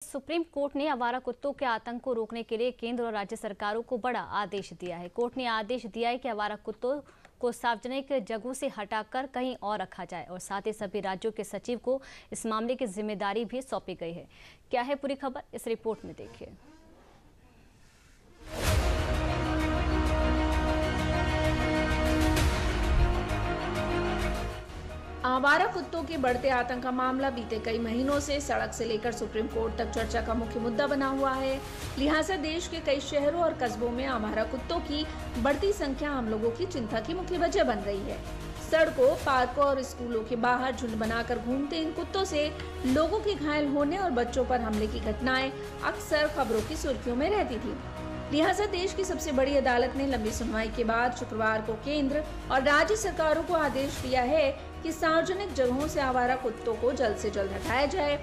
Supreme court ने आवारा कुत्तों के आतंक को रोकने के लिए केंद्र और राज्य सरकारों को बड़ा आदेश दिया है। कोर्ट ने आदेश दिया है कि आवारा कुत्तों को सार्वजनिक जगहों से हटाकर कहीं और रखा जाए और साथ ही सभी राज्यों के सचिव को इस मामले की जिम्मेदारी भी सौंपी गई है। क्या है पूरी खबर, इस रिपोर्ट में देखिए। आवारा कुत्तों के बढ़ते आतंक का मामला बीते कई महीनों से सड़क से लेकर सुप्रीम कोर्ट तक चर्चा का मुख्य मुद्दा बना हुआ है। लिहाजा देश के कई शहरों और कस्बों में आवारा कुत्तों की बढ़ती संख्या आम लोगों की चिंता की मुख्य वजह बन रही है। सड़कों, पार्कों और स्कूलों के बाहर झुंड बनाकर घूमते इन कुत्तों से लोगों के घायल होने और बच्चों पर हमले की घटनाएं अक्सर खबरों की सुर्खियों में रहती थी। लिहाजा देश की सबसे बड़ी अदालत ने लंबी सुनवाई के बाद शुक्रवार को केंद्र और राज्य सरकारों को आदेश दिया है कि सार्वजनिक जगहों से आवारा कुत्तों को जल्द से जल्द हटाया जाए।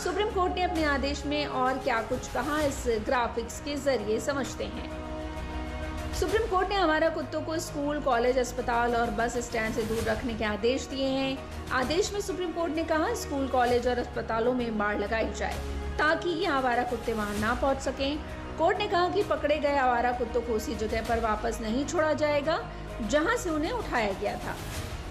सुप्रीम कोर्ट ने अपने आदेश में और क्या कुछ कहा, इस ग्राफिक्स के जरिए समझते हैं। सुप्रीम कोर्ट ने आवारा कुत्तों को स्कूल, कॉलेज, अस्पताल और बस स्टैंड से दूर रखने के आदेश दिए हैं। आदेश में सुप्रीम कोर्ट ने कहा, स्कूल, कॉलेज और अस्पतालों में बाड़ लगाई जाए ताकि ये आवारा कुत्ते वहां ना पहुंच सकें। कोर्ट ने कहा कि पकड़े गए आवारा कुत्तों को उसी जगह पर वापस नहीं छोड़ा जाएगा जहां से उन्हें उठाया गया था।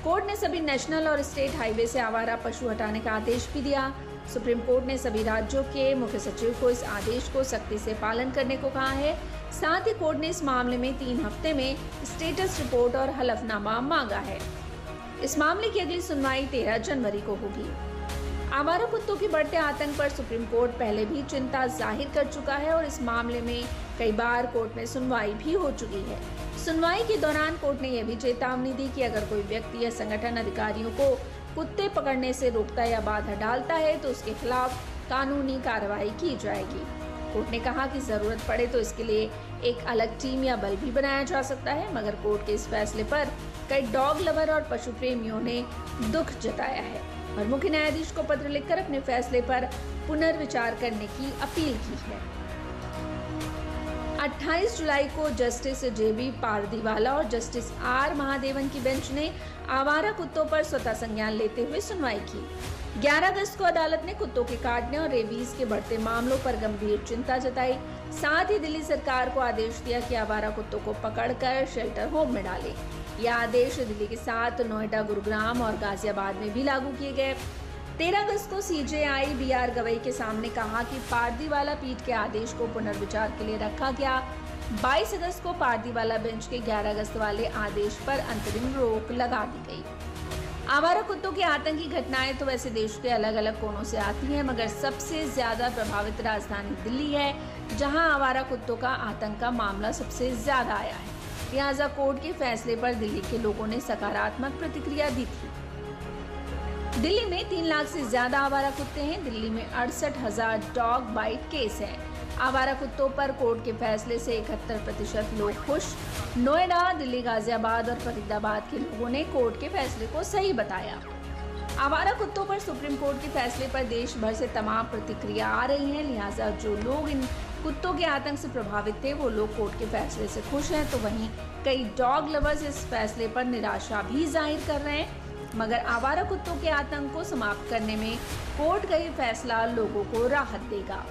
कोर्ट ने सभी नेशनल और स्टेट हाईवे से आवारा पशु हटाने का आदेश भी दिया। सुप्रीम कोर्ट ने सभी राज्यों के मुख्य सचिव को इस आदेश को सख्ती से पालन करने को कहा है। साथ ही कोर्ट ने इस मामले में 3 हफ्ते में स्टेटस रिपोर्ट और हलफनामा मांगा है। इस मामले की अगली सुनवाई 13 जनवरी को होगी। आवारा कुत्तों के बढ़ते आतंक पर सुप्रीम कोर्ट पहले भी चिंता जाहिर कर चुका है और इस मामले में कई बार कोर्ट में सुनवाई भी हो चुकी है। सुनवाई के दौरान कोर्ट ने यह भी चेतावनी दी कि अगर कोई व्यक्ति या संगठन अधिकारियों को कुत्ते पकड़ने से रोकता या बाधा डालता है तो उसके खिलाफ कानूनी कार्रवाई की जाएगी। कोर्ट ने कहा कि जरूरत पड़े तो इसके लिए एक अलग टीम या बल भी बनाया जा सकता है, मगर कोर्ट के इस फैसले पर कई डॉग लवर और पशु प्रेमियों ने दुख जताया है और मुख्य न्यायाधीश को पत्र लिखकर अपने फैसले पर पुनर्विचार करने की अपील की है। 28 जुलाई को जस्टिस जेबी पारदीवाला और जस्टिस आर महादेवन की बेंच ने आवारा कुत्तों पर स्वतः संज्ञान लेते हुए सुनवाई की। 11 अगस्त को अदालत ने कुत्तों के काटने और रेबीज के बढ़ते मामलों पर गंभीर चिंता जताई। साथ ही दिल्ली सरकार को आदेश दिया कि आवारा कुत्तों को पकड़कर शेल्टर होम में डाले। यह आदेश दिल्ली के साथ नोएडा, गुरुग्राम और गाजियाबाद में भी लागू किए गए। 13 अगस्त को सीजेआई बीआर गवई के सामने कहा कि पारदीवाला पीठ के आदेश को पुनर्विचार के लिए रखा गया। 22 अगस्त को पारदीवाला बेंच के 11 अगस्त वाले आदेश पर अंतरिम रोक लगा दी गई। आवारा कुत्तों की आतंकी घटनाएं तो वैसे देश के अलग अलग कोनों से आती हैं, मगर सबसे ज्यादा प्रभावित राजधानी दिल्ली है, जहां आवारा कुत्तों का आतंक का मामला सबसे ज्यादा आया है। लिहाजा कोर्ट के फैसले पर दिल्ली के लोगों ने सकारात्मक प्रतिक्रिया दी थी। दिल्ली में 3 लाख से ज्यादा आवारा कुत्ते हैं। दिल्ली में 68,000 डॉग बाइट केस हैं। आवारा कुत्तों पर कोर्ट के फैसले से 71% लोग खुश। नोएडा, दिल्ली, गाजियाबाद और फरीदाबाद के लोगों ने कोर्ट के फैसले को सही बताया। आवारा कुत्तों पर सुप्रीम कोर्ट के फैसले पर देश भर से तमाम प्रतिक्रिया आ रही हैं। लिहाजा जो लोग इन कुत्तों के आतंक से प्रभावित थे वो लोग कोर्ट के फैसले से खुश हैं, तो वहीं कई डॉग लवर्स इस फैसले पर निराशा भी जाहिर कर रहे हैं। मगर आवारा कुत्तों के आतंक को समाप्त करने में कोर्ट का ये फैसला लोगों को राहत देगा।